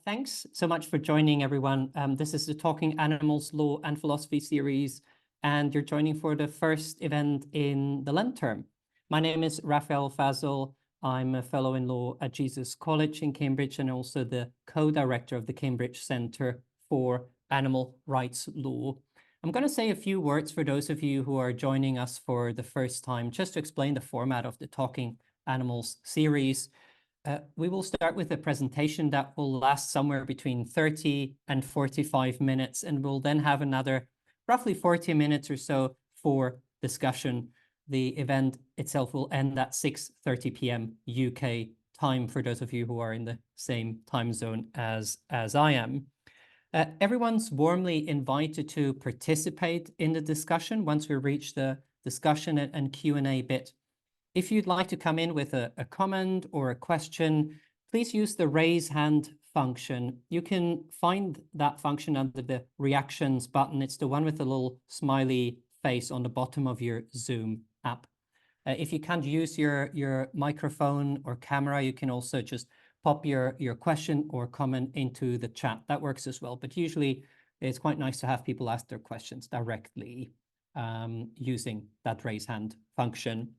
Thanks so much for joining, everyone. This is the Talking Animals Law and Philosophy series, and you're joining for the first event in the Lent term. My name is Raphael Fazil. I'm a fellow in law at Jesus College in Cambridge and also the co-director of the Cambridge Centre for Animal Rights Law. I'm going to say a few words for those of you who are joining us for the first time, just to explain the format of the Talking Animals series. We will start with a presentation that will last somewhere between 30 and 45 minutes, and we'll then have another roughly 40 minutes or so for discussion. The event itself will end at 6:30 p.m. UK time for those of you who are in the same time zone as I am. Everyone's warmly invited to participate in the discussion once we reach the discussion and Q&A bit. If you'd like to come in with a comment or a question, please use the raise hand function. You can find that function under the reactions button. It's the one with the little smiley face on the bottom of your Zoom app. If you can't use your microphone or camera, you can also just pop your question or comment into the chat. That works as well. But usually it's quite nice to have people ask their questions directly using that raise hand function.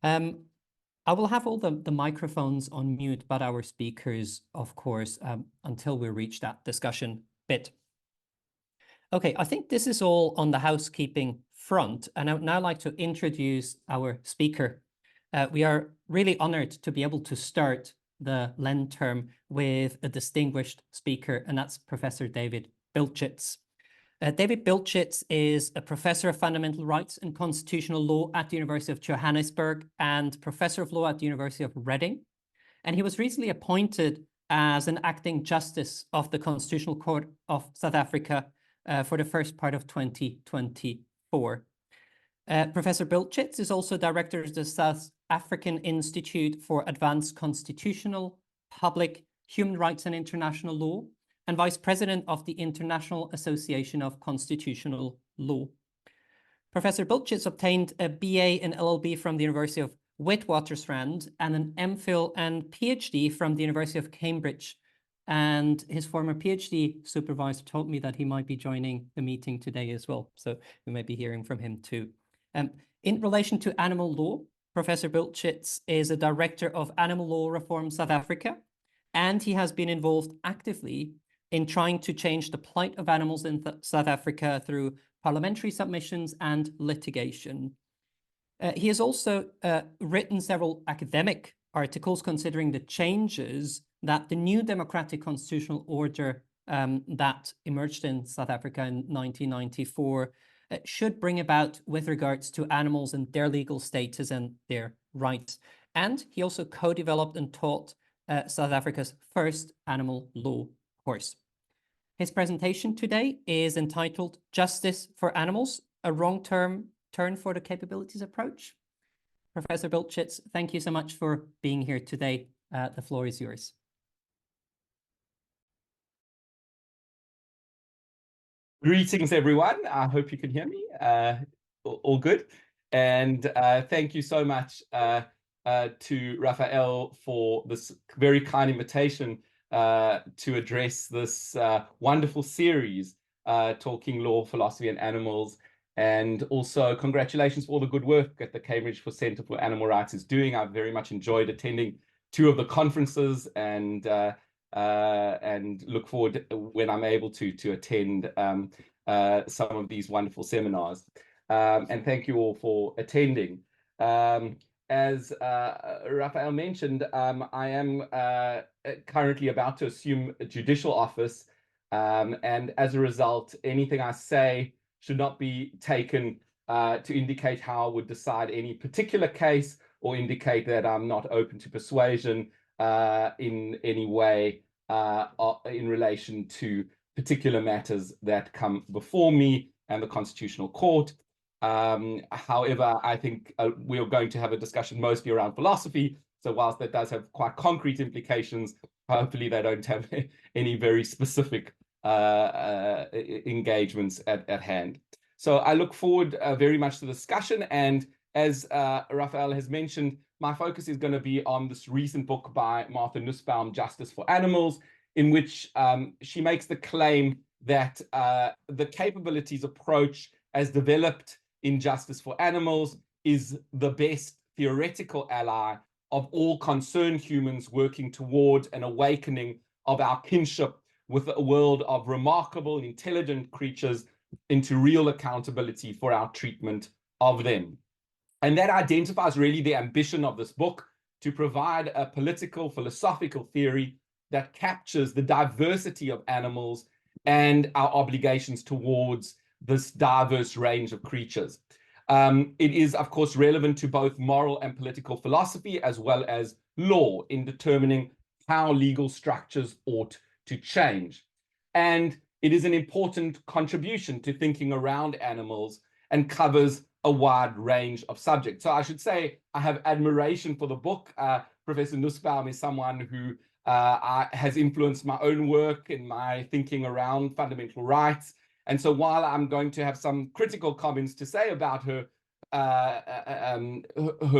I will have all the microphones on mute, but our speakers, of course, until we reach that discussion bit. Okay, I think this is all on the housekeeping front, and I would now like to introduce our speaker. We are really honored to be able to start the Lent term with a distinguished speaker, and that's Professor David Bilchitz. David Bilchitz is a professor of fundamental rights and constitutional law at the University of Johannesburg and professor of law at the University of Reading. And he was recently appointed as an acting justice of the Constitutional Court of South Africa for the first part of 2024. Professor Bilchitz is also director of the South African Institute for Advanced Constitutional, Public, Human Rights and International Law, and vice president of the International Association of Constitutional Law. Professor Bilchitz obtained a BA in LLB from the University of Witwatersrand and an MPhil and PhD from the University of Cambridge. And his former PhD supervisor told me that he might be joining the meeting today as well. So we may be hearing from him too. In relation to animal law, Professor Bilchitz is a director of Animal Law Reform South Africa, and he has been involved actively in trying to change the plight of animals in South Africa through parliamentary submissions and litigation. He has also written several academic articles considering the changes that the new democratic constitutional order that emerged in South Africa in 1994 should bring about with regards to animals and their legal status and their rights. And he also co-developed and taught South Africa's first animal law course. His presentation today is entitled Justice for Animals, a Wrong-Turn for the Capabilities Approach. Professor Bilchitz, thank you so much for being here today. The floor is yours. Greetings, everyone. I hope you can hear me. All good. And thank you so much to Raphael for this very kind invitation to address this wonderful series, Talking Law, Philosophy and Animals. And also congratulations for all the good work that the Cambridge Centre for Animal Rights is doing. I've very much enjoyed attending two of the conferences and look forward when I'm able to attend some of these wonderful seminars. And thank you all for attending. As Raphael mentioned, I am currently about to assume a judicial office, and as a result, anything I say should not be taken to indicate how I would decide any particular case or indicate that I'm not open to persuasion in any way in relation to particular matters that come before me and the Constitutional Court. However, I think we are going to have a discussion mostly around philosophy. So whilst that does have quite concrete implications, hopefully they don't have any very specific engagements at hand. So I look forward very much to the discussion. And as Raphael has mentioned, my focus is going to be on this recent book by Martha Nussbaum, Justice for Animals. in which she makes the claim that the capabilities approach as developed in Justice for Animals is the best theoretical ally of all concerned humans working toward an awakening of our kinship with a world of remarkable and intelligent creatures into real accountability for our treatment of them. And that identifies really the ambition of this book, to provide a political, philosophical theory that captures the diversity of animals and our obligations towards this diverse range of creatures. It is, of course, relevant to both moral and political philosophy, as well as law, in determining how legal structures ought to change. And it is an important contribution to thinking around animals and covers a wide range of subjects. So I should say I have admiration for the book. Professor Nussbaum is someone who has influenced my own work in my thinking around fundamental rights. And so while I'm going to have some critical comments to say about her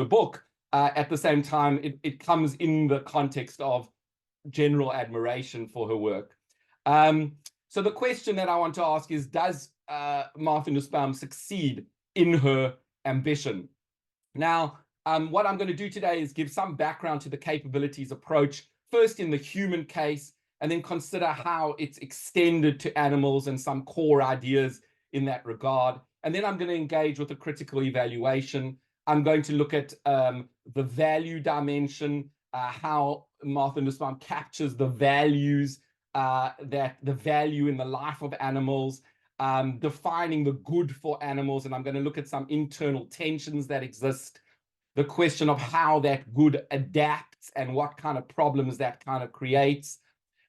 book, at the same time, it comes in the context of general admiration for her work. So the question that I want to ask is, does Martha Nussbaum succeed in her ambition? Now, what I'm going to do today is give some background to the capabilities approach, first in the human case, and then consider how it's extended to animals and some core ideas in that regard. And then I'm going to engage with a critical evaluation. I'm going to look at the value dimension, how Martha Nussbaum captures the values, that the value in the life of animals, defining the good for animals. And I'm going to look at some internal tensions that exist, the question of how that good adapts and what kind of problems that kind of creates,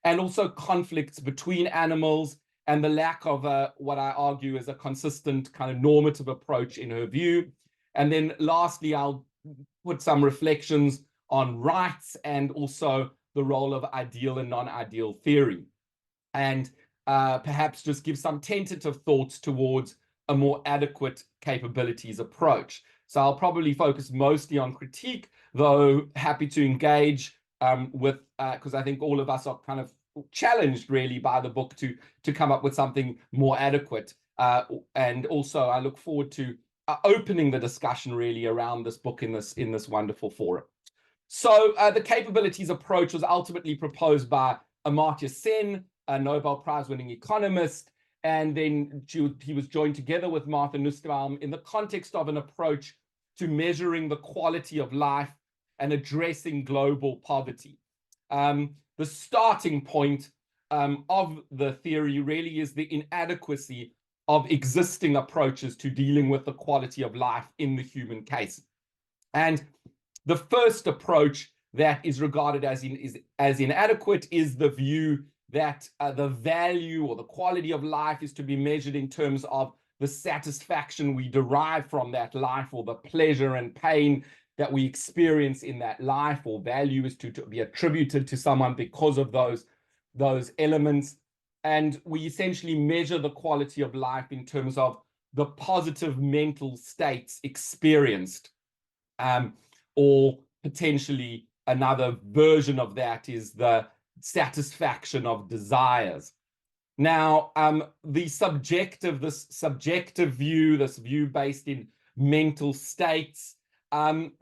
and also conflicts between animals and the lack of what I argue is a consistent kind of normative approach in her view. And then lastly, I'll put some reflections on rights and also the role of ideal and non-ideal theory, and perhaps just give some tentative thoughts towards a more adequate capabilities approach. So I'll probably focus mostly on critique, though happy to engage with, because I think all of us are kind of challenged really by the book to come up with something more adequate. And also I look forward to opening the discussion really around this book in this wonderful forum. So the capabilities approach was ultimately proposed by Amartya Sen, a Nobel Prize-winning economist, and then he was joined together with Martha Nussbaum in the context of an approach to measuring the quality of life and addressing global poverty. The starting point of the theory really is the inadequacy of existing approaches to dealing with the quality of life in the human case. And the first approach that is regarded as inadequate is the view that the value or the quality of life is to be measured in terms of the satisfaction we derive from that life, or the pleasure and pain that we experience in that life, or value is to be attributed to someone because of those elements. And we essentially measure the quality of life in terms of the positive mental states experienced, or potentially another version of that is the satisfaction of desires. Now, this subjective view, this view based in mental states,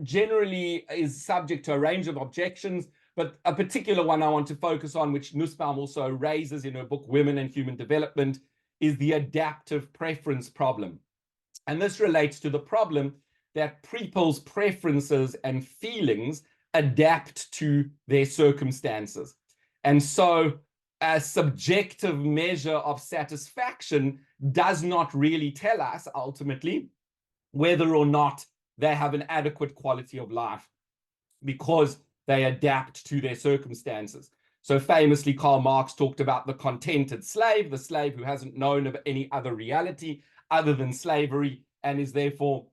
generally is subject to a range of objections, but a particular one I want to focus on, which Nussbaum also raises in her book, Women and Human Development, is the adaptive preference problem. And this relates to the problem that people's preferences and feelings adapt to their circumstances. And so a subjective measure of satisfaction does not really tell us ultimately whether or not they have an adequate quality of life, because they adapt to their circumstances. So famously, Karl Marx talked about the contented slave, the slave who hasn't known of any other reality other than slavery and is therefore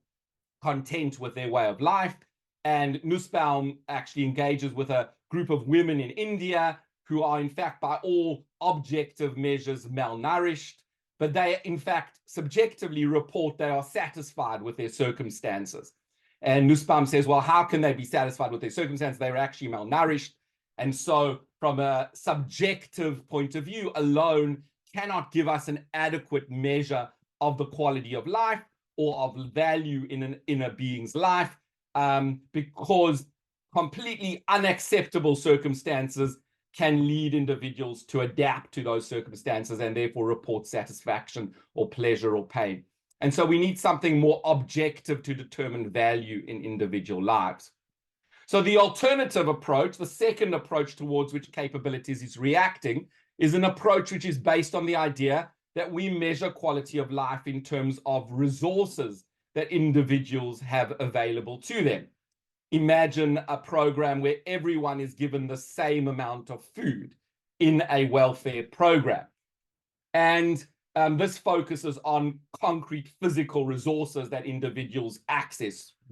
content with their way of life. And Nussbaum actually engages with a group of women in India who are in fact by all objective measures malnourished, but they in fact subjectively report they are satisfied with their circumstances. And Nussbaum says, well, how can they be satisfied with their circumstances? They were actually malnourished. And so from a subjective point of view alone cannot give us an adequate measure of the quality of life or of value in a being's life, because completely unacceptable circumstances can lead individuals to adapt to those circumstances and therefore report satisfaction or pleasure or pain. And so we need something more objective to determine value in individual lives. So the alternative approach, the second approach towards which capabilities is reacting, is an approach which is based on the idea that we measure quality of life in terms of resources that individuals have available to them. Imagine a program where everyone is given the same amount of food in a welfare program. And this focuses on concrete physical resources that individuals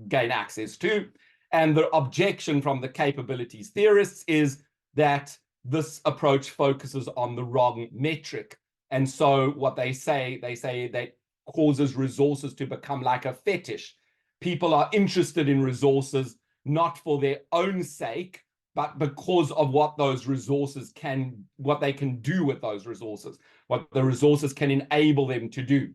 gain access to. And the objection from the capabilities theorists is that this approach focuses on the wrong metric. And so what they say that causes resources to become like a fetish. People are interested in resources not for their own sake, but because of what those resources what they can do with those resources, what the resources can enable them to do.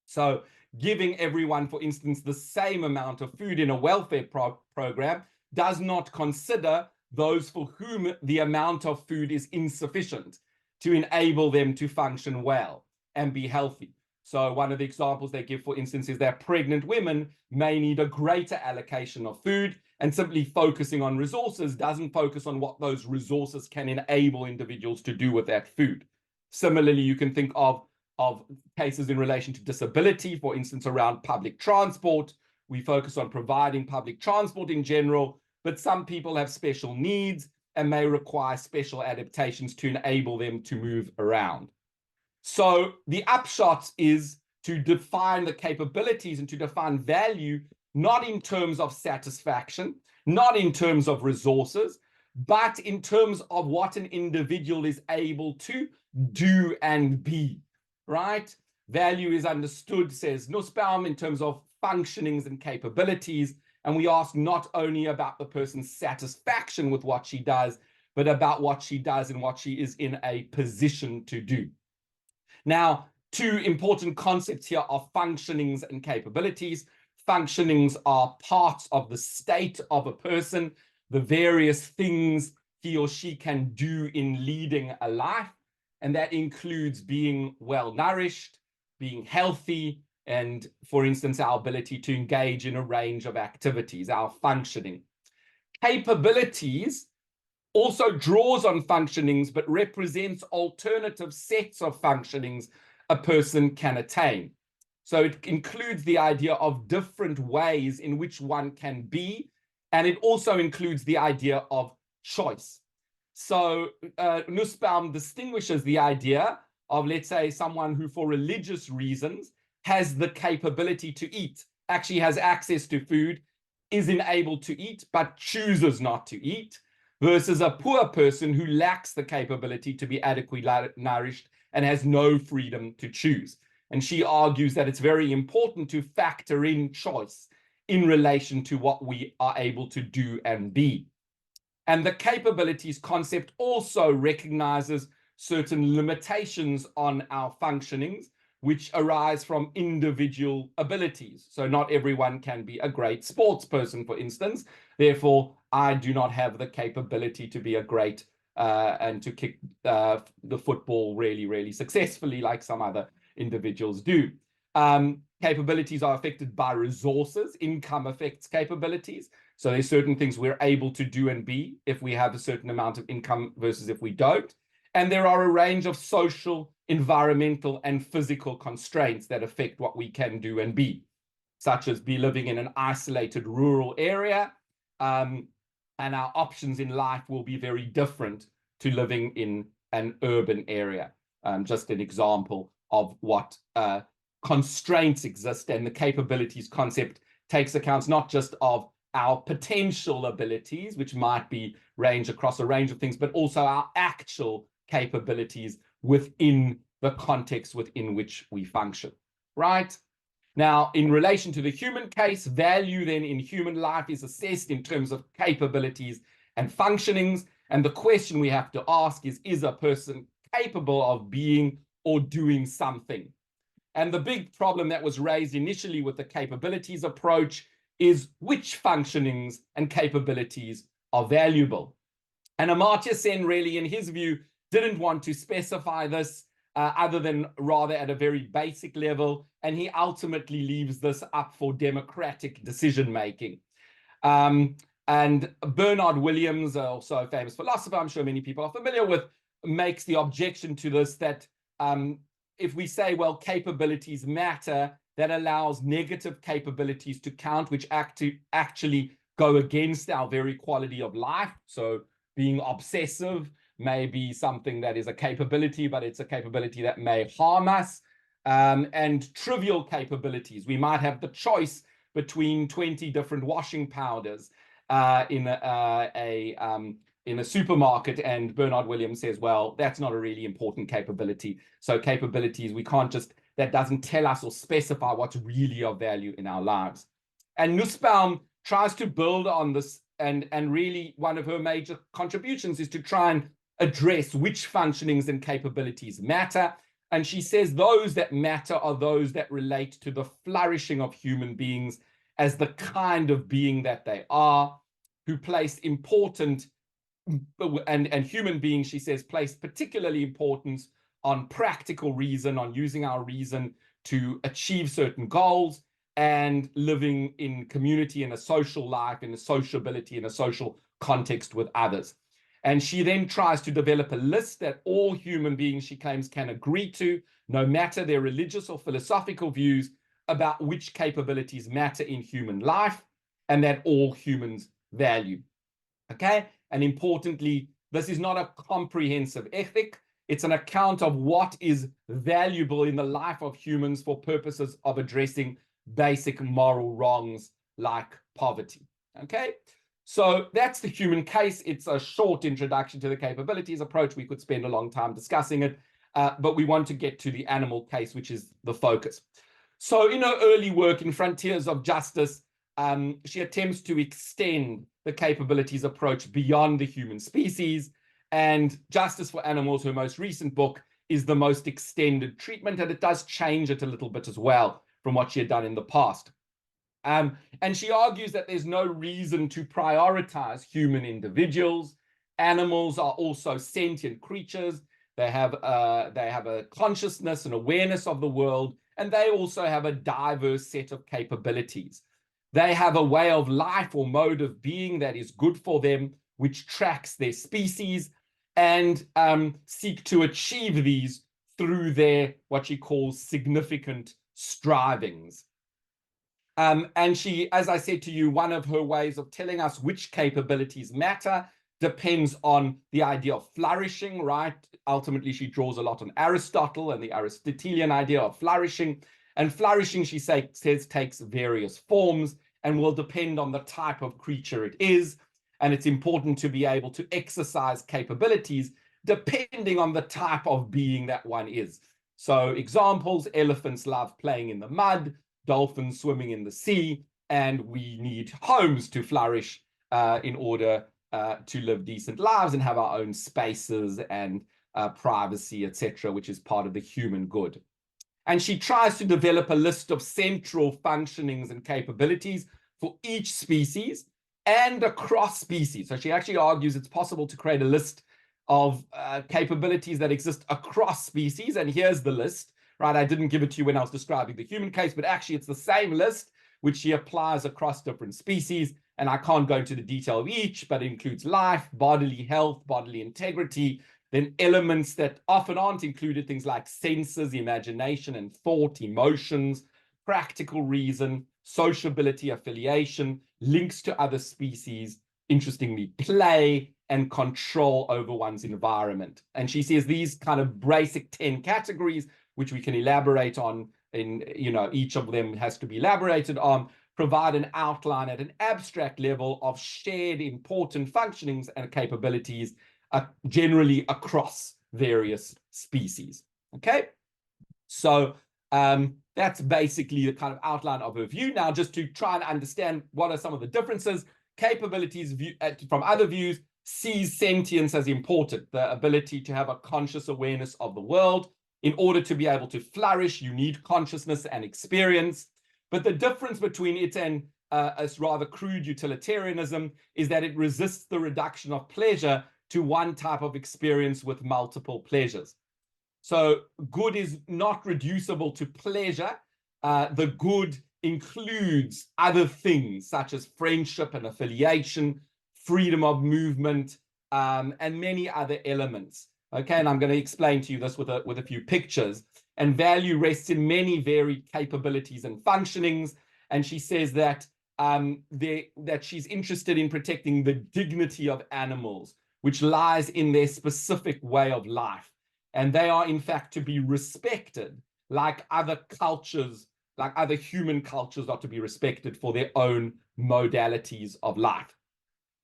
So giving everyone, for instance, the same amount of food in a welfare program does not consider those for whom the amount of food is insufficient to enable them to function well and be healthy. So one of the examples they give, for instance, is that pregnant women may need a greater allocation of food, and simply focusing on resources doesn't focus on what those resources can enable individuals to do with that food. Similarly, you can think of cases in relation to disability, for instance, around public transport. We focus on providing public transport in general, but some people have special needs and may require special adaptations to enable them to move around. So the upshot is to define the capabilities and to define value, not in terms of satisfaction, not in terms of resources, but in terms of what an individual is able to do and be, right? Value is understood, says Nussbaum, in terms of functionings and capabilities. And we ask not only about the person's satisfaction with what she does, but about what she does and what she is in a position to do. Now, two important concepts here are functionings and capabilities. Functionings are parts of the state of a person, the various things he or she can do in leading a life. And that includes being well nourished, being healthy, and, for instance, our ability to engage in a range of activities, our functioning. Capabilities also draws on functionings, but represents alternative sets of functionings a person can attain. So it includes the idea of different ways in which one can be, and it also includes the idea of choice. So Nussbaum distinguishes the idea of, let's say, someone who for religious reasons has the capability to eat, actually has access to food, is enabled to eat, but chooses not to eat, versus a poor person who lacks the capability to be adequately nourished and has no freedom to choose. And she argues that it's very important to factor in choice in relation to what we are able to do and be. And the capabilities concept also recognizes certain limitations on our functionings, which arise from individual abilities. So not everyone can be a great sports person, for instance. Therefore, I do not have the capability to be a great and to kick the football really, really successfully like some other individuals do. Capabilities are affected by resources. Income affects capabilities. So there's certain things we're able to do and be if we have a certain amount of income versus if we don't. And there are a range of social, environmental, and physical constraints that affect what we can do and be, such as be living in an isolated rural area. And our options in life will be very different to living in an urban area. Just an example of what constraints exist, and the capabilities concept takes account not just of our potential abilities, which might be range across a range of things, but also our actual capabilities within the context within which we function, right? Now, in relation to the human case, value then in human life is assessed in terms of capabilities and functionings, And the question we have to ask is a person capable of being or doing something? And the big problem that was raised initially with the capabilities approach is which functionings and capabilities are valuable. And Amartya Sen really, in his view, didn't want to specify this other than rather at a very basic level. And he ultimately leaves this up for democratic decision-making. And Bernard Williams, also a famous philosopher, I'm sure many people are familiar with, makes the objection to this that if we say, well, capabilities matter, that allows negative capabilities to count, which actually go against our very quality of life. So being obsessive may be something that is a capability, but it's a capability that may harm us. And trivial capabilities, we might have the choice between 20 different washing powders in a supermarket, and Bernard Williams says, well, that's not a really important capability. So capabilities, we can't just, that doesn't tell us or specify what's really of value in our lives. And Nussbaum tries to build on this, and really one of her major contributions is to try and address which functionings and capabilities matter. And she says those that matter are those that relate to the flourishing of human beings as the kind of being that they are, who place important, and human beings, she says, place particularly importance on practical reason, on using our reason to achieve certain goals, and living in community, in a social life, in a sociability, in a social context with others. And she then tries to develop a list that all human beings, she claims, can agree to, no matter their religious or philosophical views, about which capabilities matter in human life and that all humans value. Okay? And importantly, this is not a comprehensive ethic. It's an account of what is valuable in the life of humans for purposes of addressing basic moral wrongs like poverty. Okay? So that's the human case. It's a short introduction to the capabilities approach. We could spend a long time discussing it, but we want to get to the animal case, which is the focus. So in her early work in Frontiers of Justice, she attempts to extend the capabilities approach beyond the human species. And Justice for Animals, her most recent book, is the most extended treatment, and it does change it a little bit as well from what she had done in the past. And she argues that there's no reason to prioritize human individuals. Animals are also sentient creatures. They have a consciousness and awareness of the world, and they also have a diverse set of capabilities. They have a way of life or mode of being that is good for them, which tracks their species, and seek to achieve these through their, what she calls, significant strivings. And she, as I said to you, one of her ways of telling us which capabilities matter depends on the idea of flourishing, right? Ultimately, she draws a lot on Aristotle and the Aristotelian idea of flourishing. And flourishing, she says, takes various forms and will depend on the type of creature it is. And it's important to be able to exercise capabilities depending on the type of being that one is. So examples, elephants love playing in the mud, dolphins swimming in the sea, and we need homes to flourish in order to live decent lives and have our own spaces and privacy, etc., which is part of the human good. And she tries to develop a list of central functionings and capabilities for each species and across species. So she actually argues it's possible to create a list of capabilities that exist across species. And here's the list, right? I didn't give it to you when I was describing the human case, but actually it's the same list which she applies across different species. And I can't go into the detail of each, but it includes life, bodily health, bodily integrity, then elements that often aren't included, things like senses, imagination and thought, emotions, practical reason, sociability, affiliation, links to other species, interestingly, play and control over one's environment. And she says these kind of basic 10 categories, which we can elaborate on in, each of them has to be elaborated on, provide an outline at an abstract level of shared important functionings and capabilities generally across various species. Okay, so that's basically the kind of outline of her view. Now, just to try and understand what are some of the differences, capabilities from other views sees sentience as important, the ability to have a conscious awareness of the world. In order to be able to flourish, you need consciousness and experience. But the difference between it and a rather crude utilitarianism is that it resists the reduction of pleasure to one type of experience with multiple pleasures. So good is not reducible to pleasure. The good includes other things such as friendship and affiliation, freedom of movement, and many other elements. Okay, and I'm going to explain to you this with a few pictures. And value rests in many varied capabilities and functionings. And she says that that she's interested in protecting the dignity of animals, which lies in their specific way of life. And they are, in fact, to be respected like other cultures, like other human cultures are to be respected for their own modalities of life.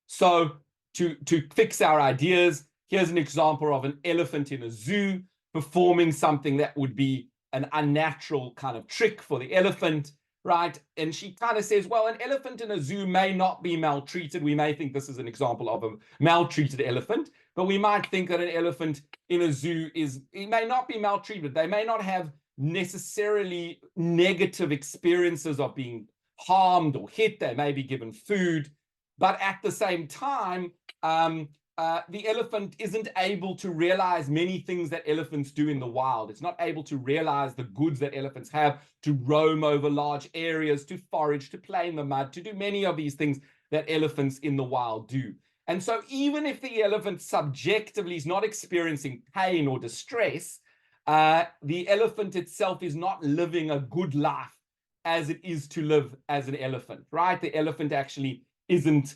So to fix our ideas, here's an example of an elephant in a zoo performing something that would be an unnatural kind of trick for the elephant, right? And she kind of says, well, an elephant in a zoo may not be maltreated. We may think this is an example of a maltreated elephant, but we might think that an elephant in a zoo it may not be maltreated. They may not have necessarily negative experiences of being harmed or hit. They may be given food, but at the same time, the elephant isn't able to realize many things that elephants do in the wild. It's not able to realize the goods that elephants have to roam over large areas, to forage, to play in the mud, to do many of these things that elephants in the wild do. And so even if the elephant subjectively is not experiencing pain or distress, the elephant itself is not living a good life as it is to live as an elephant, right? The elephant actually isn't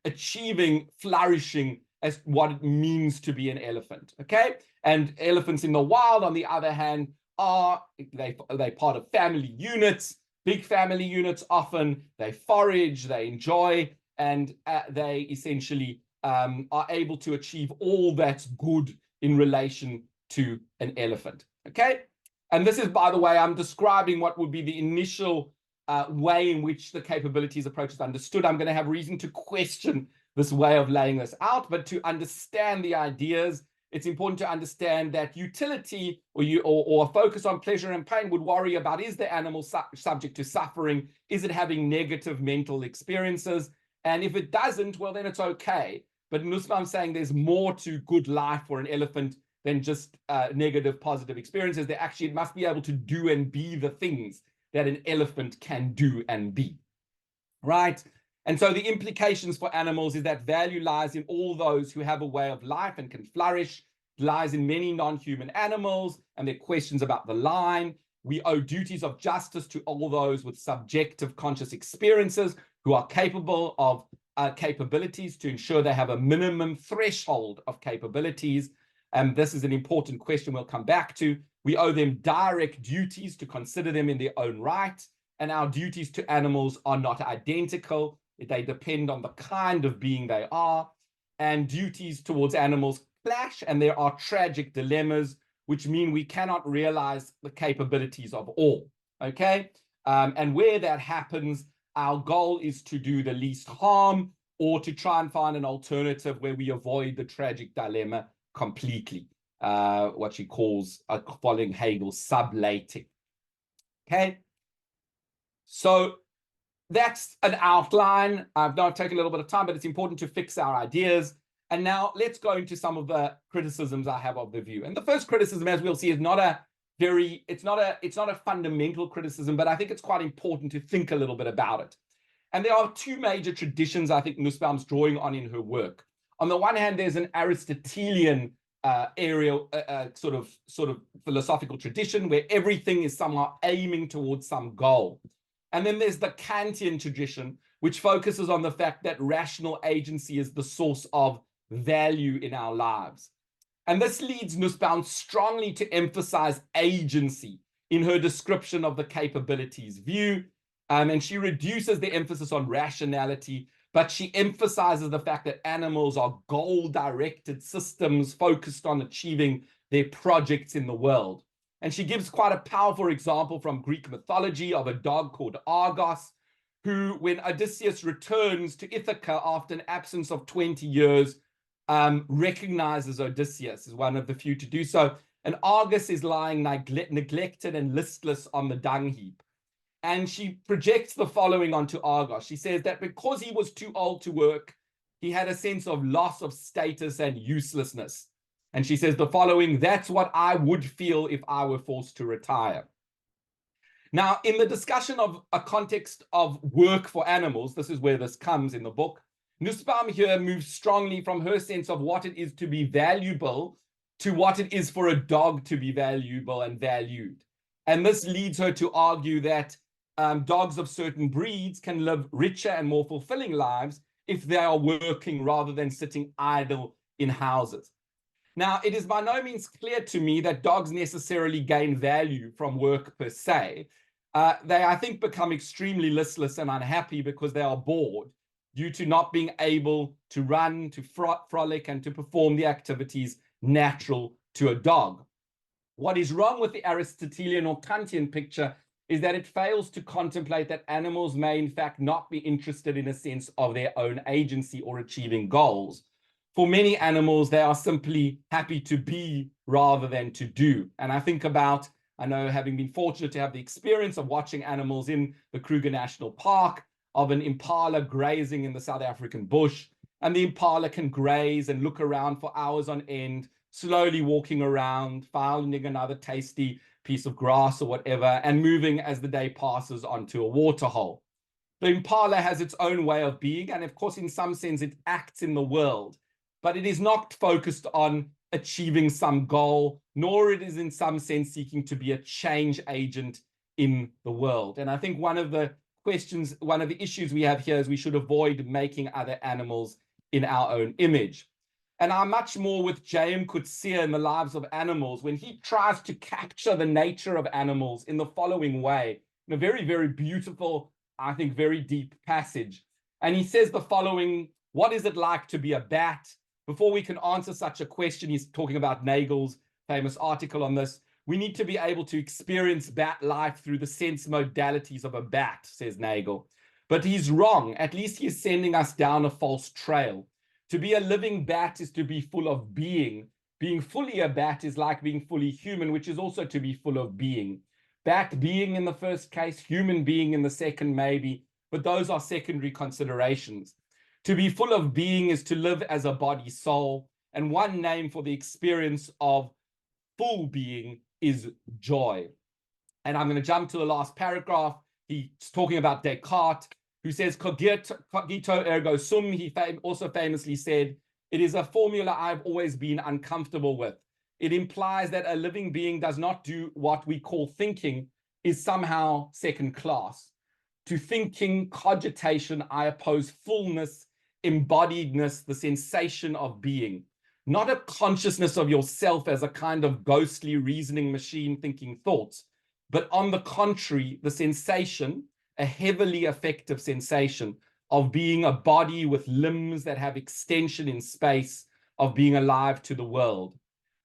achieving flourishing as what it means to be an elephant, okay? And elephants in the wild, on the other hand, they're part of family units, big family units often. They forage, they enjoy, and they essentially are able to achieve all that's good in relation to an elephant, okay? And this is, by the way, I'm describing what would be the initial way in which the capabilities approach is understood. I'm going to have reason to question this way of laying this out, but to understand the ideas, it's important to understand that utility or a focus on pleasure and pain would worry about, is the animal subject to suffering? Is it having negative mental experiences? And if it doesn't, well, then it's okay. But Nussbaum's saying there's more to good life for an elephant than just negative, positive experiences. It must be able to do and be the things that an elephant can do and be, right? And so the implications for animals is that value lies in all those who have a way of life and can flourish. It lies in many non-human animals, and there are questions about the line. We owe duties of justice to all those with subjective conscious experiences who are capable of capabilities to ensure they have a minimum threshold of capabilities. And this is an important question we'll come back to. We owe them direct duties to consider them in their own right, and our duties to animals are not identical. They depend on the kind of being they are, and duties towards animals clash, and there are tragic dilemmas, which mean we cannot realize the capabilities of all, okay? And where that happens, our goal is to do the least harm or to try and find an alternative where we avoid the tragic dilemma completely. What she calls, following Hegel, sublating. Okay, so that's an outline. I've now taken a little bit of time, but it's important to fix our ideas. And now let's go into some of the criticisms I have of the view. And the first criticism, as we'll see, is not a fundamental criticism, but I think it's quite important to think a little bit about it. And there are two major traditions I think Nussbaum's drawing on in her work. On the one hand, there's an Aristotelian sort of philosophical tradition where everything is somehow aiming towards some goal. And then there's the Kantian tradition, which focuses on the fact that rational agency is the source of value in our lives. And this leads Nussbaum strongly to emphasize agency in her description of the capabilities view. And she reduces the emphasis on rationality, but she emphasizes the fact that animals are goal-directed systems focused on achieving their projects in the world. And she gives quite a powerful example from Greek mythology of a dog called Argos, who, when Odysseus returns to Ithaca after an absence of 20 years, recognizes Odysseus as one of the few to do so. And Argus is lying neglected and listless on the dung heap. And she projects the following onto Argus. She says that because he was too old to work, he had a sense of loss of status and uselessness. And she says the following: that's what I would feel if I were forced to retire. Now, in the discussion of a context of work for animals, this is where this comes in the book, Nussbaum here moves strongly from her sense of what it is to be valuable to what it is for a dog to be valuable and valued. And this leads her to argue that dogs of certain breeds can live richer and more fulfilling lives if they are working rather than sitting idle in houses. Now, it is by no means clear to me that dogs necessarily gain value from work per se. They, I think, become extremely listless and unhappy because they are bored due to not being able to run, to frolic, and to perform the activities natural to a dog. What is wrong with the Aristotelian or Kantian picture is that it fails to contemplate that animals may in fact not be interested in a sense of their own agency or achieving goals. For many animals, they are simply happy to be rather than to do. And I think about, I know, having been fortunate to have the experience of watching animals in the Kruger National Park, of an impala grazing in the South African bush, and the impala can graze and look around for hours on end, slowly walking around, finding another tasty piece of grass or whatever, and moving as the day passes onto a waterhole. The impala has its own way of being, and of course, in some sense, it acts in the world, but it is not focused on achieving some goal, nor it is in some sense seeking to be a change agent in the world. And I think one of the issues we have here is we should avoid making other animals in our own image. And I'm much more with J.M. Coetzee in The Lives of Animals, when he tries to capture the nature of animals in the following way, in a very, very beautiful, I think, very deep passage. And he says the following: what is it like to be a bat? Before we can answer such a question, he's talking about Nagel's famous article on this. We need to be able to experience bat life through the sense modalities of a bat, says Nagel. But he's wrong. At least he's sending us down a false trail. To be a living bat is to be full of being. Being fully a bat is like being fully human, which is also to be full of being. Bat being in the first case, human being in the second maybe, but those are secondary considerations. To be full of being is to live as a body soul, and one name for the experience of full being is joy. And I'm going to jump to the last paragraph. He's talking about Descartes, who says, cogito ergo sum. He also famously said, it is a formula I've always been uncomfortable with. It implies that a living being does not do what we call thinking, is somehow second class. To thinking, cogitation, I oppose fullness, embodiedness, the sensation of being. Not a consciousness of yourself as a kind of ghostly reasoning machine thinking thoughts, but on the contrary, the sensation, a heavily affective sensation of being a body with limbs that have extension in space, of being alive to the world.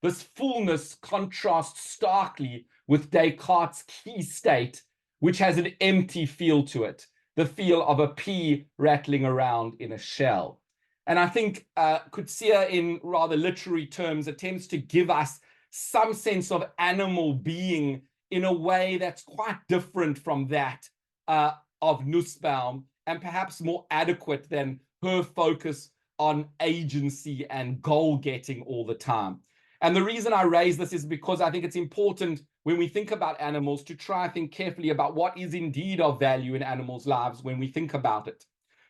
This fullness contrasts starkly with Descartes' key state, which has an empty feel to it, the feel of a pea rattling around in a shell. And I think Coetzee, in rather literary terms, attempts to give us some sense of animal being in a way that's quite different from that of Nussbaum, and perhaps more adequate than her focus on agency and goal-getting all the time. And the reason I raise this is because I think it's important when we think about animals to try and think carefully about what is indeed of value in animals' lives when we think about it.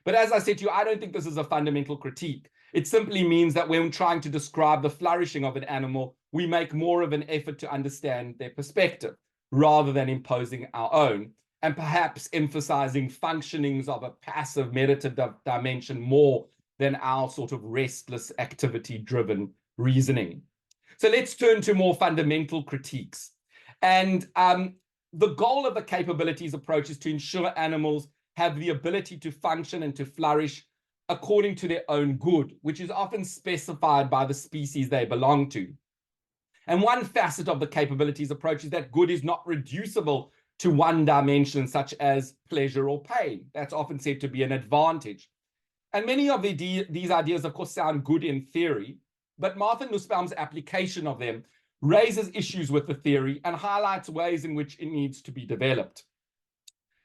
But as I said to you, I don't think this is a fundamental critique. It simply means that when trying to describe the flourishing of an animal, we make more of an effort to understand their perspective rather than imposing our own, and perhaps emphasizing functionings of a passive meditative dimension more than our sort of restless activity-driven reasoning. So let's turn to more fundamental critiques. And the goal of the capabilities approach is to ensure animals have the ability to function and to flourish according to their own good, which is often specified by the species they belong to. And one facet of the capabilities approach is that good is not reducible to one dimension, such as pleasure or pain. That's often said to be an advantage. And many of these ideas, of course, sound good in theory, but Martha Nussbaum's application of them raises issues with the theory and highlights ways in which it needs to be developed.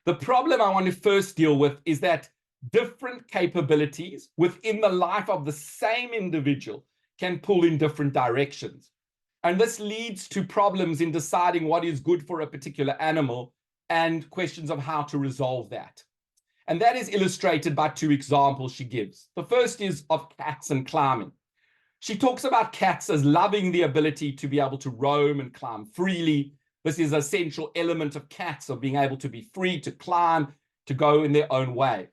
The problem I want to first deal with is that different capabilities within the life of the same individual can pull in different directions. And this leads to problems in deciding what is good for a particular animal and questions of how to resolve that. And that is illustrated by two examples she gives. The first is of cats and climbing. She talks about cats as loving the ability to be able to roam and climb freely. This is an essential element of cats, of being able to be free to climb, to go in their own way.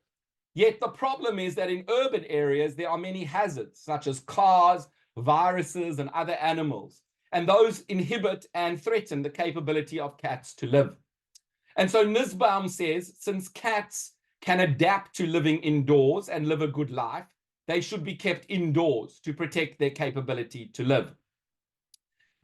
Yet the problem is that in urban areas, there are many hazards, such as cars, viruses, and other animals. And those inhibit and threaten the capability of cats to live. And so Nussbaum says, since cats can adapt to living indoors and live a good life, they should be kept indoors to protect their capability to live.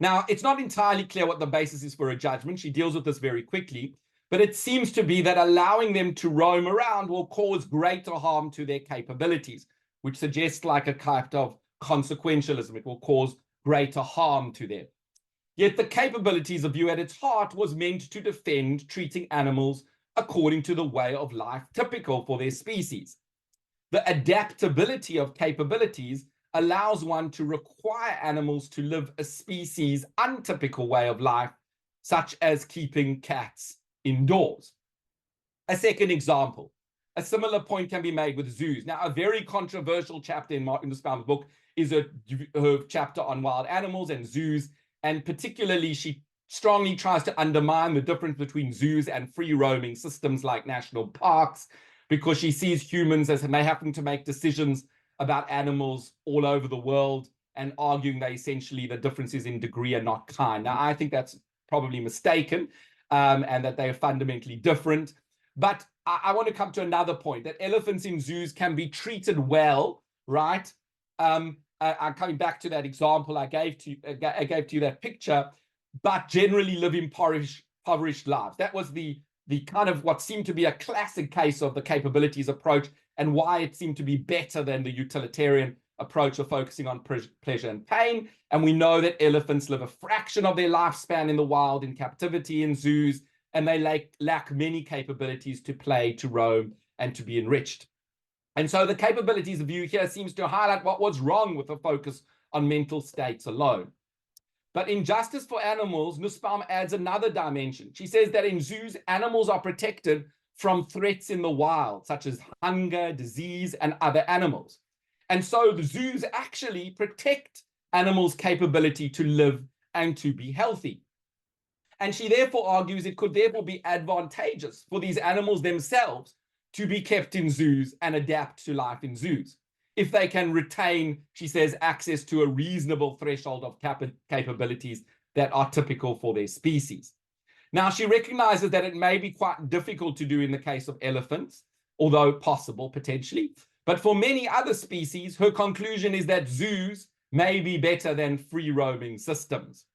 Now, it's not entirely clear what the basis is for a judgment. She deals with this very quickly, but it seems to be that allowing them to roam around will cause greater harm to their capabilities, which suggests like a kind of consequentialism. It will cause greater harm to them. Yet the capabilities of view at its heart was meant to defend treating animals according to the way of life typical for their species. The adaptability of capabilities allows one to require animals to live a species untypical way of life, such as keeping cats indoors. A second example, a similar point can be made with zoos. Now, a very controversial chapter in Martha Nussbaum's book is her chapter on wild animals and zoos, and particularly she strongly tries to undermine the difference between zoos and free-roaming systems like national parks, because she sees humans as may happen to make decisions about animals all over the world and arguing that essentially the differences in degree are not kind. Now, I think that's probably mistaken and that they are fundamentally different. But I want to come to another point, that elephants in zoos can be treated well, right? I'm coming back to that example I gave to you that picture, but generally live impoverished lives. That was the kind of what seemed to be a classic case of the capabilities approach and why it seemed to be better than the utilitarian approach of focusing on pleasure and pain. And we know that elephants live a fraction of their lifespan in the wild, in captivity, in zoos, and they lack many capabilities to play, to roam, and to be enriched. And so the capabilities of view here seems to highlight what was wrong with the focus on mental states alone. But in Justice for Animals, Nussbaum adds another dimension. She says that in zoos, animals are protected from threats in the wild, such as hunger, disease, and other animals. And so the zoos actually protect animals' capability to live and to be healthy. And she therefore argues it could therefore be advantageous for these animals themselves to be kept in zoos and adapt to life in zoos, if they can retain, she says, access to a reasonable threshold of capabilities that are typical for their species. Now, she recognizes that it may be quite difficult to do in the case of elephants, although possible potentially. But for many other species, her conclusion is that zoos may be better than free-roaming systems.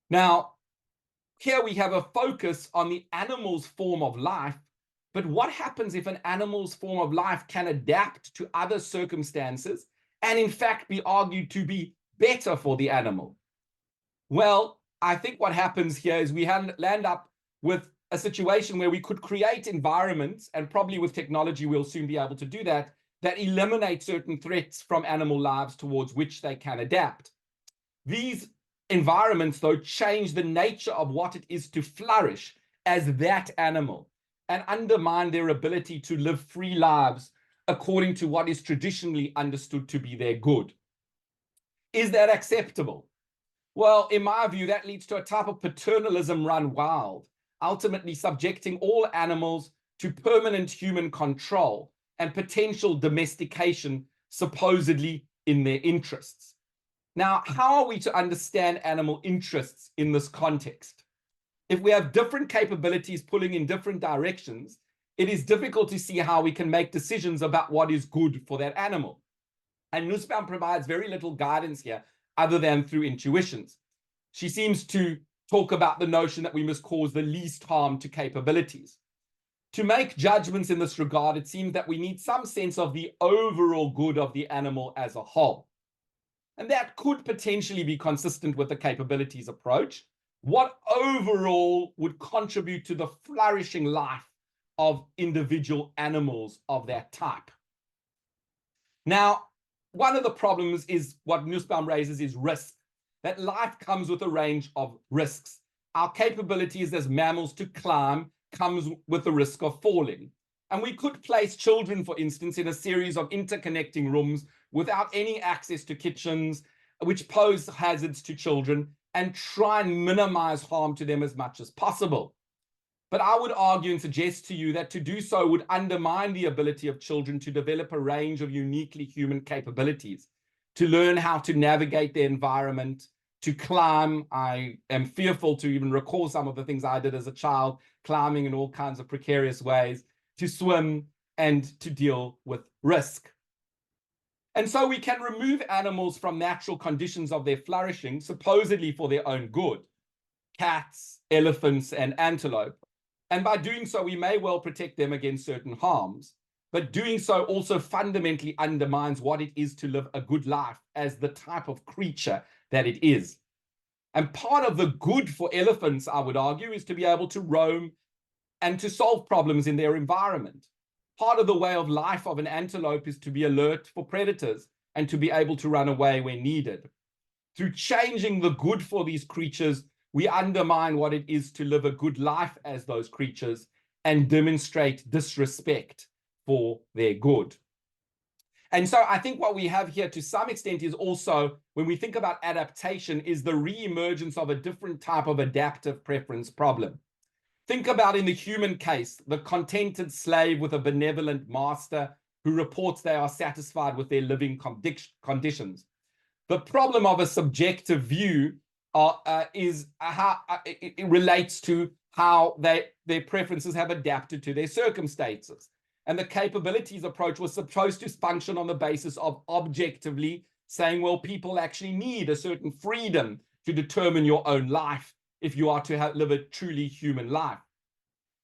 Now, here we have a focus on the animal's form of life, but what happens if an animal's form of life can adapt to other circumstances and in fact be argued to be better for the animal? Well, I think what happens here is we land up with a situation where we could create environments, and probably with technology we'll soon be able to do that, that eliminate certain threats from animal lives towards which they can adapt. These environments, though, change the nature of what it is to flourish as that animal and undermine their ability to live free lives according to what is traditionally understood to be their good. Is that acceptable? Well, in my view, that leads to a type of paternalism run wild, ultimately subjecting all animals to permanent human control and potential domestication, supposedly in their interests. Now, how are we to understand animal interests in this context? If we have different capabilities pulling in different directions, it is difficult to see how we can make decisions about what is good for that animal. And Nussbaum provides very little guidance here other than through intuitions. She seems to talk about the notion that we must cause the least harm to capabilities. To make judgments in this regard, it seems that we need some sense of the overall good of the animal as a whole. And that could potentially be consistent with the capabilities approach. What overall would contribute to the flourishing life of individual animals of that type? Now, one of the problems is what Nussbaum raises is risk, that life comes with a range of risks. Our capabilities as mammals to climb comes with the risk of falling. And we could place children, for instance, in a series of interconnecting rooms without any access to kitchens, which pose hazards to children, and try and minimize harm to them as much as possible. But I would argue and suggest to you that to do so would undermine the ability of children to develop a range of uniquely human capabilities, to learn how to navigate their environment, to climb. I am fearful to even recall some of the things I did as a child, climbing in all kinds of precarious ways, to swim, and to deal with risk. And so we can remove animals from natural conditions of their flourishing, supposedly for their own good, cats, elephants, and antelope. And by doing so, we may well protect them against certain harms. But doing so also fundamentally undermines what it is to live a good life as the type of creature that it is. And part of the good for elephants, I would argue, is to be able to roam and to solve problems in their environment. Part of the way of life of an antelope is to be alert for predators and to be able to run away when needed. Through changing the good for these creatures, we undermine what it is to live a good life as those creatures and demonstrate disrespect for their good. And so I think what we have here to some extent is also, when we think about adaptation, is the re-emergence of a different type of adaptive preference problem. Think about, in the human case, the contented slave with a benevolent master who reports they are satisfied with their living conditions. The problem of a subjective view is how it relates to how their preferences have adapted to their circumstances. And the capabilities approach was supposed to function on the basis of objectively saying, well, people actually need a certain freedom to determine your own life if you are to live a truly human life.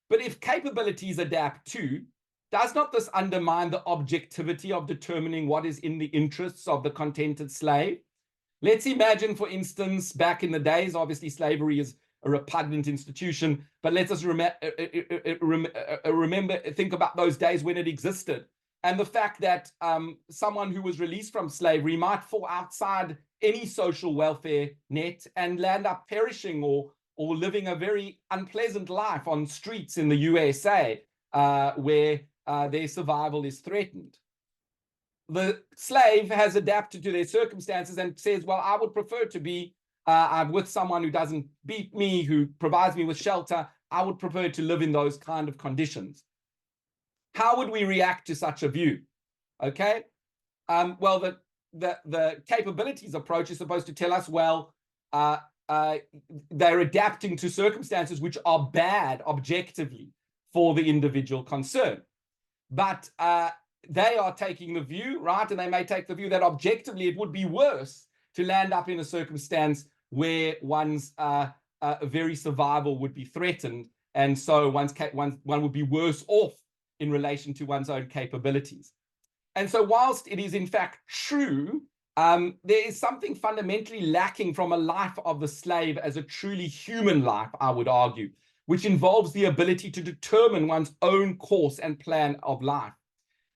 But if capabilities adapt too, does not this undermine the objectivity of determining what is in the interests of the contented slave? Let's imagine, for instance, back in the days, obviously slavery is a repugnant institution, but let us think about those days when it existed, and the fact that someone who was released from slavery might fall outside any social welfare net and land up perishing or living a very unpleasant life on streets in the USA where their survival is threatened. The slave has adapted to their circumstances and says, well, I would prefer to be with someone who doesn't beat me, who provides me with shelter. I would prefer to live in those kind of conditions. How would we react to such a view? Okay. Well, the capabilities approach is supposed to tell us, well, they're adapting to circumstances which are bad objectively for the individual concerned. But they are taking the view, right? And they may take the view that objectively it would be worse to land up in a circumstance where one's very survival would be threatened. And so one would be worse off in relation to one's own capabilities. And so whilst it is in fact true, there is something fundamentally lacking from a life of the slave as a truly human life, I would argue, which involves the ability to determine one's own course and plan of life.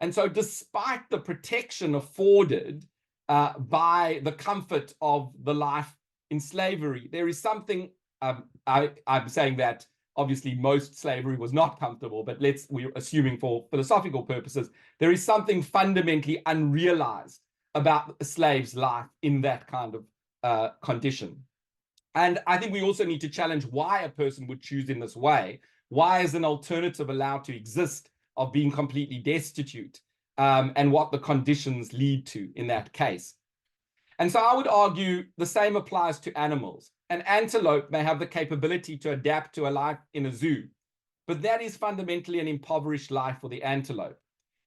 And so despite the protection afforded by the comfort of the life in slavery, there is something, I'm saying that obviously most slavery was not comfortable, but we're assuming for philosophical purposes, there is something fundamentally unrealized about a slave's life in that kind of condition. And I think we also need to challenge why a person would choose in this way. Why is an alternative allowed to exist of being completely destitute, and what the conditions lead to in that case? And so I would argue the same applies to animals. An antelope may have the capability to adapt to a life in a zoo, but that is fundamentally an impoverished life for the antelope.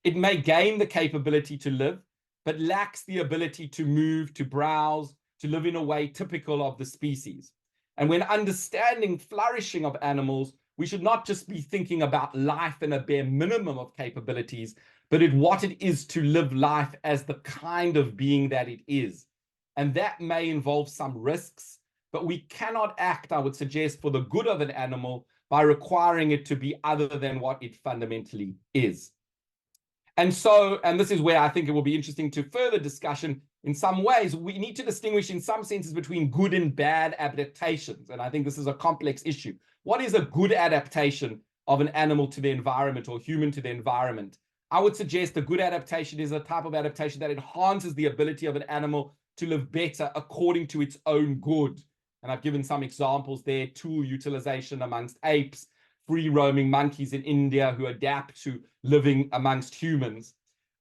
It may gain the capability to live, but lacks the ability to move, to browse, to live in a way typical of the species. And when understanding flourishing of animals, we should not just be thinking about life and a bare minimum of capabilities, but what it is to live life as the kind of being that it is. And that may involve some risks, but we cannot act, I would suggest, for the good of an animal by requiring it to be other than what it fundamentally is. And this is where I think it will be interesting to further discussion. In some ways, we need to distinguish in some senses between good and bad adaptations. And I think this is a complex issue. What is a good adaptation of an animal to the environment or human to the environment? I would suggest a good adaptation is a type of adaptation that enhances the ability of an animal to live better according to its own good. And I've given some examples there: tool utilization amongst apes, free roaming monkeys in India who adapt to living amongst humans.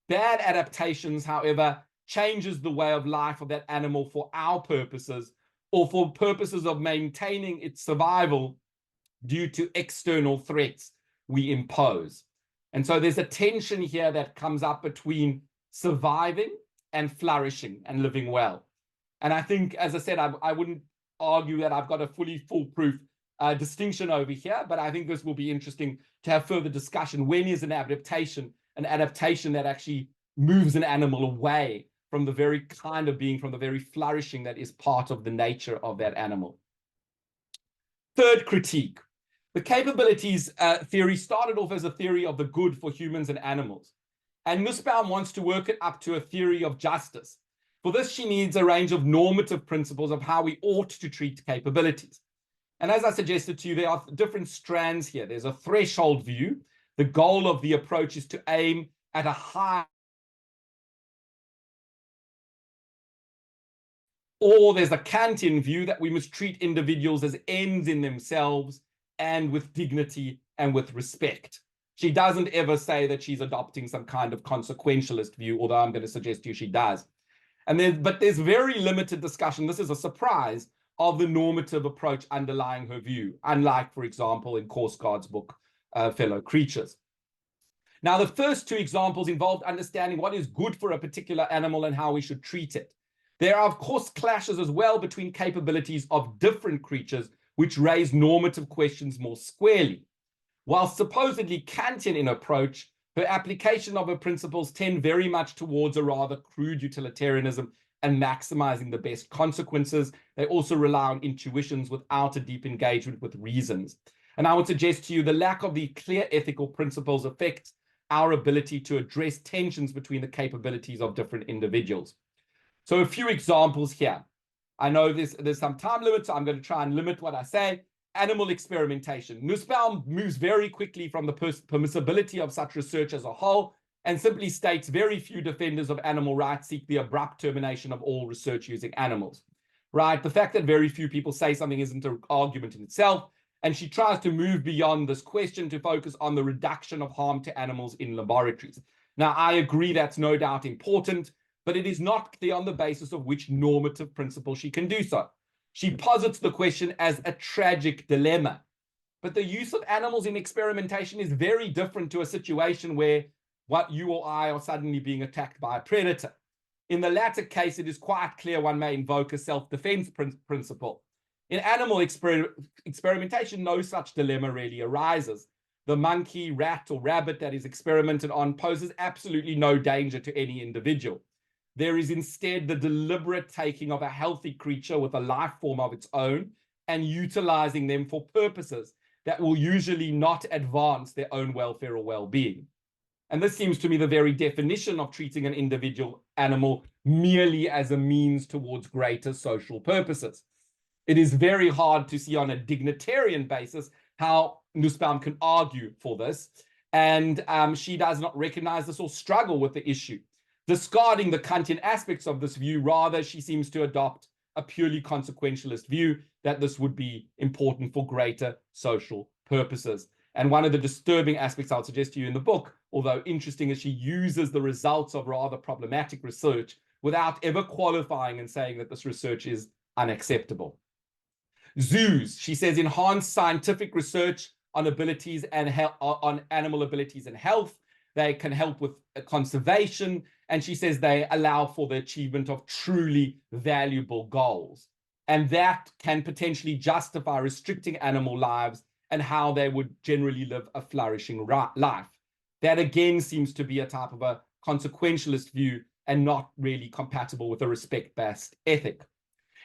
Bad adaptations, however, changes the way of life of that animal for our purposes or for purposes of maintaining its survival due to external threats we impose. And so there's a tension here that comes up between surviving and flourishing and living well. And I think, as I said, I wouldn't argue that I've got a fully foolproof distinction over here, but I think this will be interesting to have further discussion. When is an adaptation that actually moves an animal away from the very kind of being, from the very flourishing that is part of the nature of that animal? Third critique. The capabilities theory started off as a theory of the good for humans and animals. And Nussbaum wants to work it up to a theory of justice. For this, she needs a range of normative principles of how we ought to treat capabilities. And as I suggested to you, there are different strands here. There's a threshold view. The goal of the approach is to aim at a high, or there's a Kantian view that we must treat individuals as ends in themselves and with dignity and with respect. She doesn't ever say that she's adopting some kind of consequentialist view, although I'm going to suggest to you she does. But there's very limited discussion. This is a surprise of the normative approach underlying her view, unlike, for example, in Korsgaard's book, Fellow Creatures. Now, the first two examples involved understanding what is good for a particular animal and how we should treat it. There are, of course, clashes as well between capabilities of different creatures, which raise normative questions more squarely. While supposedly Kantian in approach, her application of her principles tend very much towards a rather crude utilitarianism and maximizing the best consequences. They also rely on intuitions without a deep engagement with reasons. And I would suggest to you the lack of the clear ethical principles affects our ability to address tensions between the capabilities of different individuals. So a few examples here. I know there's some time limit, so I'm going to try and limit what I say. Animal experimentation. Nussbaum moves very quickly from the permissibility of such research as a whole and simply states very few defenders of animal rights seek the abrupt termination of all research using animals. Right? The fact that very few people say something isn't an argument in itself, and she tries to move beyond this question to focus on the reduction of harm to animals in laboratories. Now, I agree that's no doubt important, but it is not clear on the basis of which normative principle she can do so. She posits the question as a tragic dilemma. But the use of animals in experimentation is very different to a situation where what you or I are suddenly being attacked by a predator. In the latter case, it is quite clear one may invoke a self-defense principle. In animal experimentation, no such dilemma really arises. The monkey, rat, or rabbit that is experimented on poses absolutely no danger to any individual. There is instead the deliberate taking of a healthy creature with a life form of its own and utilizing them for purposes that will usually not advance their own welfare or well-being. And this seems to me the very definition of treating an individual animal merely as a means towards greater social purposes. It is very hard to see on a dignitarian basis how Nussbaum can argue for this, and she does not recognize this or struggle with the issue. Discarding the Kantian aspects of this view, rather, she seems to adopt a purely consequentialist view that this would be important for greater social purposes. And one of the disturbing aspects I'll suggest to you in the book, although interesting, is she uses the results of rather problematic research without ever qualifying and saying that this research is unacceptable. Zoos, she says, enhance scientific research on abilities and on animal abilities and health. They can help with conservation, and she says they allow for the achievement of truly valuable goals. and that can potentially justify restricting animal lives and how they would generally live a flourishing life. That again seems to be a type of a consequentialist view and not really compatible with a respect-based ethic.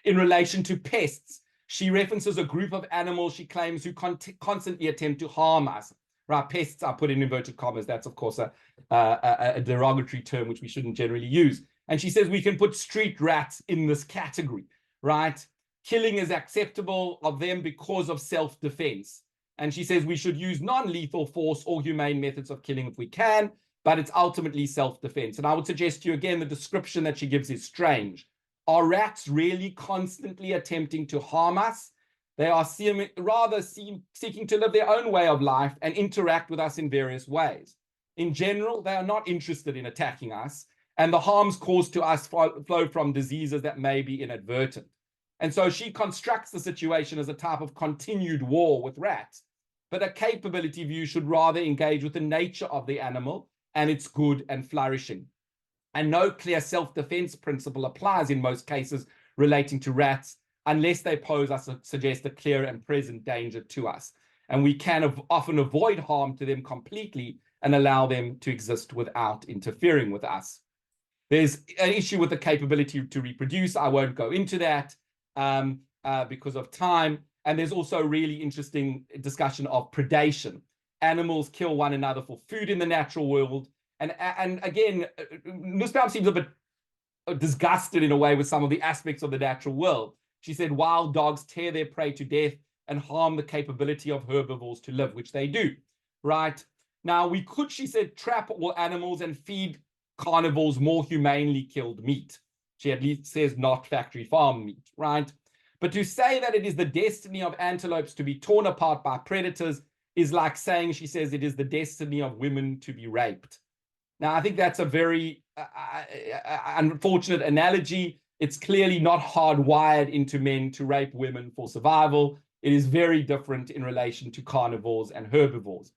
In relation to pests, she references a group of animals she claims who constantly attempt to harm us. Right, pests are put in inverted commas. That's, of course, a derogatory term which we shouldn't generally use. And she says we can put street rats in this category, right? Killing is acceptable of them because of self-defense. And she says we should use non-lethal force or humane methods of killing if we can, but it's ultimately self-defense. And I would suggest to you again, the description that she gives is strange. Are rats really constantly attempting to harm us? They are seeking to live their own way of life and interact with us in various ways. In general, they are not interested in attacking us, and the harms caused to us flow from diseases that may be inadvertent. And so she constructs the situation as a type of continued war with rats. But a capability view should rather engage with the nature of the animal and its good and flourishing. And no clear self-defense principle applies in most cases relating to rats unless they pose us, suggest a clear and present danger to us. And we can often avoid harm to them completely and allow them to exist without interfering with us. There's an issue with the capability to reproduce. I won't go into that because of time. And there's also a really interesting discussion of predation. Animals kill one another for food in the natural world. And again, Nussbaum seems a bit disgusted in a way with some of the aspects of the natural world. She said wild dogs tear their prey to death and harm the capability of herbivores to live, which they do, right? Now, we could, she said, trap all animals and feed carnivores more humanely killed meat. She at least says not factory farm meat, right? But to say that it is the destiny of antelopes to be torn apart by predators is like saying, she says, it is the destiny of women to be raped. Now, I think that's a very unfortunate analogy. It's clearly not hardwired into men to rape women for survival. It is very different in relation to carnivores and herbivores.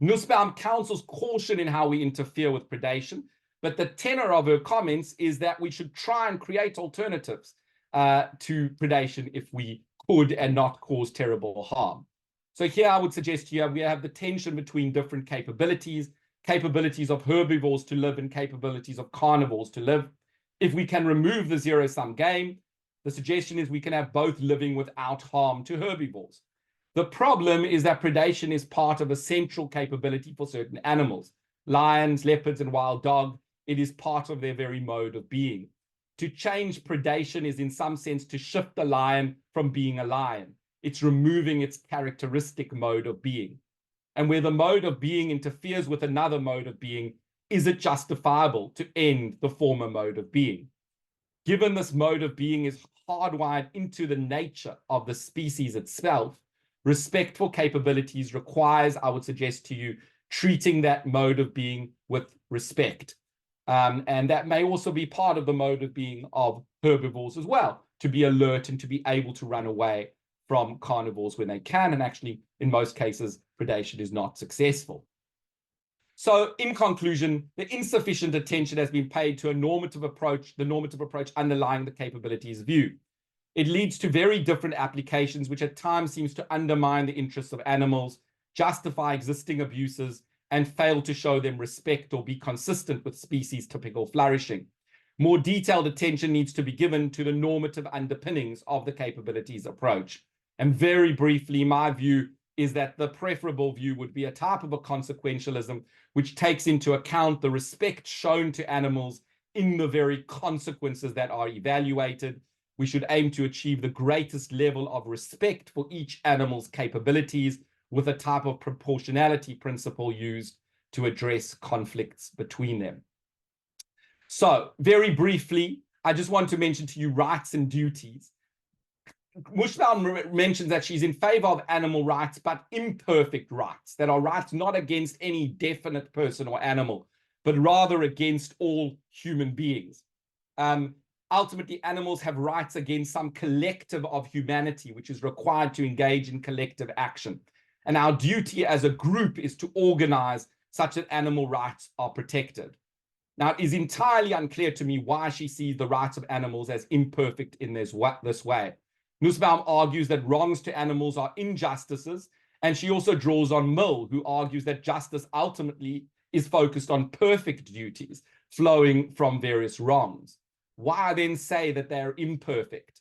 Nussbaum counsels caution in how we interfere with predation, but the tenor of her comments is that we should try and create alternatives to predation if we could and not cause terrible harm. So here I would suggest to you we have the tension between different capabilities of herbivores to live and capabilities of carnivores to live. If we can remove the zero-sum game, the suggestion is we can have both living without harm to herbivores. The problem is that predation is part of a central capability for certain animals. Lions, leopards, and wild dog, it is part of their very mode of being. To change predation is in some sense to shift the lion from being a lion. It's removing its characteristic mode of being. And where the mode of being interferes with another mode of being, is it justifiable to end the former mode of being? Given this mode of being is hardwired into the nature of the species itself, respect for capabilities requires, I would suggest to you, treating that mode of being with respect. And that may also be part of the mode of being of herbivores as well, to be alert and to be able to run away from carnivores when they can. And actually, in most cases, predation is not successful. So in conclusion, the insufficient attention has been paid to a normative approach, the normative approach underlying the capabilities view. It leads to very different applications, which at times seems to undermine the interests of animals, justify existing abuses, and fail to show them respect or be consistent with species typical flourishing. More detailed attention needs to be given to the normative underpinnings of the capabilities approach. And very briefly, my view is that the preferable view would be a type of a consequentialism which takes into account the respect shown to animals in the very consequences that are evaluated. We should aim to achieve the greatest level of respect for each animal's capabilities with a type of proportionality principle used to address conflicts between them. So very briefly, I just want to mention to you rights and duties. Nussbaum mentions that she's in favor of animal rights, but imperfect rights, that are rights not against any definite person or animal, but rather against all human beings. Ultimately, animals have rights against some collective of humanity, which is required to engage in collective action. And our duty as a group is to organize such that animal rights are protected. Now, it is entirely unclear to me why she sees the rights of animals as imperfect in this way. Nussbaum argues that wrongs to animals are injustices, and she also draws on Mill, who argues that justice ultimately is focused on perfect duties flowing from various wrongs. Why then say that they're imperfect?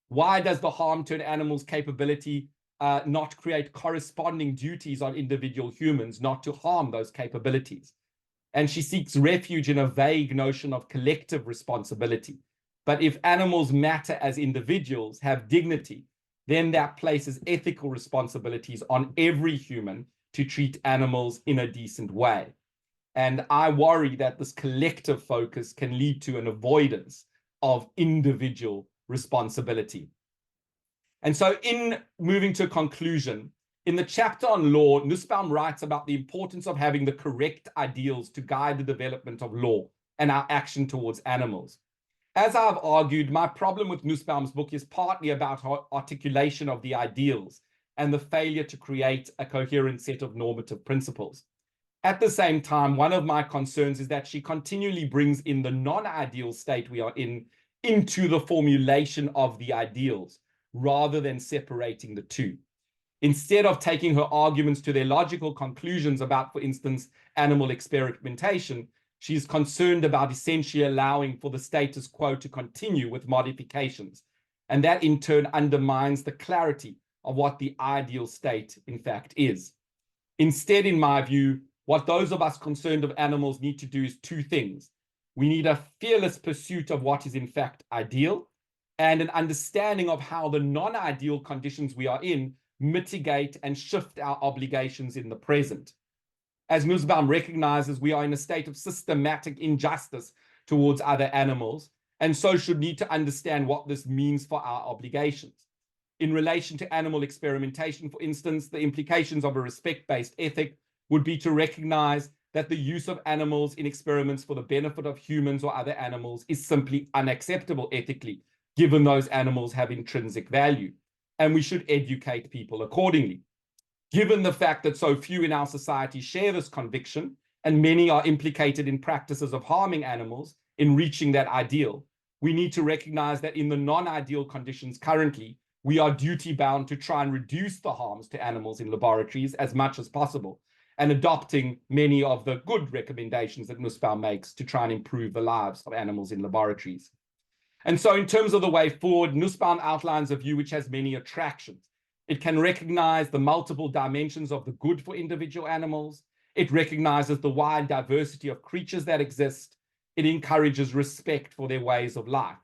Why does the harm to an animal's capability not create corresponding duties on individual humans not to harm those capabilities? And she seeks refuge in a vague notion of collective responsibility. But if animals matter as individuals, have dignity, then that places ethical responsibilities on every human to treat animals in a decent way. And I worry that this collective focus can lead to an avoidance of individual responsibility. And so in moving to a conclusion, in the chapter on law, Nussbaum writes about the importance of having the correct ideals to guide the development of law and our action towards animals. As I've argued, my problem with Nussbaum's book is partly about her articulation of the ideals and the failure to create a coherent set of normative principles. At the same time, one of my concerns is that she continually brings in the non-ideal state we are in into the formulation of the ideals, rather than separating the two. Instead of taking her arguments to their logical conclusions about, for instance, animal experimentation, she is concerned about essentially allowing for the status quo to continue with modifications. And that in turn undermines the clarity of what the ideal state in fact is. Instead, in my view, what those of us concerned of animals need to do is two things. We need a fearless pursuit of what is in fact ideal, and an understanding of how the non-ideal conditions we are in mitigate and shift our obligations in the present. As Nussbaum recognizes, we are in a state of systematic injustice towards other animals, and so should need to understand what this means for our obligations. In relation to animal experimentation, for instance, the implications of a respect-based ethic would be to recognize that the use of animals in experiments for the benefit of humans or other animals is simply unacceptable ethically, given those animals have intrinsic value, and we should educate people accordingly. Given the fact that so few in our society share this conviction, and many are implicated in practices of harming animals in reaching that ideal, we need to recognize that in the non-ideal conditions currently, we are duty-bound to try and reduce the harms to animals in laboratories as much as possible, and adopting many of the good recommendations that Nussbaum makes to try and improve the lives of animals in laboratories. And so in terms of the way forward, Nussbaum outlines a view which has many attractions. It can recognize the multiple dimensions of the good for individual animals. It recognizes the wide diversity of creatures that exist. It encourages respect for their ways of life.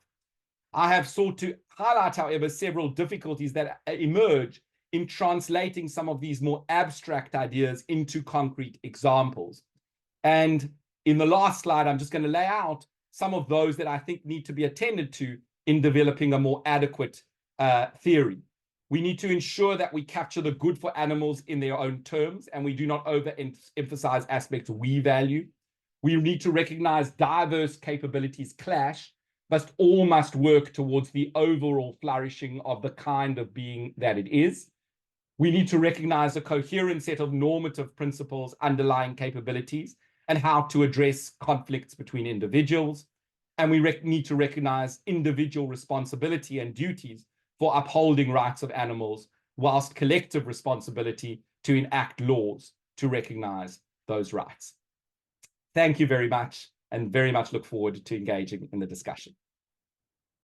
I have sought to highlight, however, several difficulties that emerge in translating some of these more abstract ideas into concrete examples. And in the last slide, I'm just going to lay out some of those that I think need to be attended to in developing a more adequate theory. We need to ensure that we capture the good for animals in their own terms, and we do not overemphasize aspects we value. We need to recognize diverse capabilities clash, but all must work towards the overall flourishing of the kind of being that it is. We need to recognize a coherent set of normative principles underlying capabilities and how to address conflicts between individuals. And we need to recognize individual responsibility and duties for upholding rights of animals, whilst collective responsibility to enact laws to recognize those rights. Thank you very much, and very much look forward to engaging in the discussion.